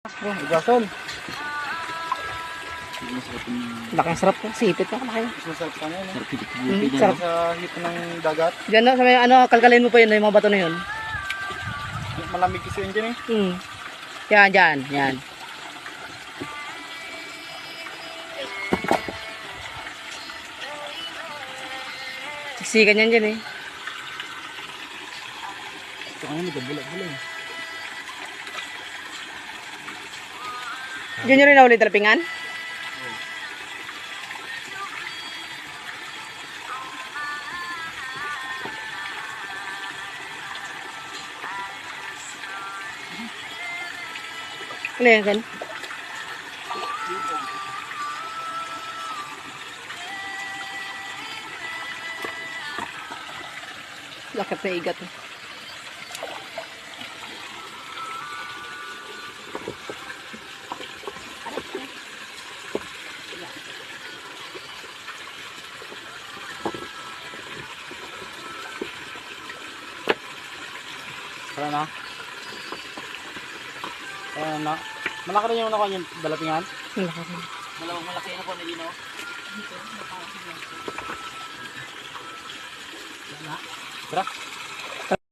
Oh, gasol. Laking sarap to. Sipit na kamakain. Masarap ka na yun. Sarap. Sa hito ng dagat. Diyan no, sa may ano, kalkalin mo pa yun, yung mga bato na yun. Malamig kasi yun dyan eh. Yan, yan, yan. Siksikan yan dyan eh. Ito ano, nagabula-bula eh. Diyan nyo rin nahuli talapingan? Ano yan, Ken? Lakap na igat eh. Tara na. Ayan na. Malaki rin yung nakuha yung dalapingan. Malaki rin. Malaki na po na din o. Tara.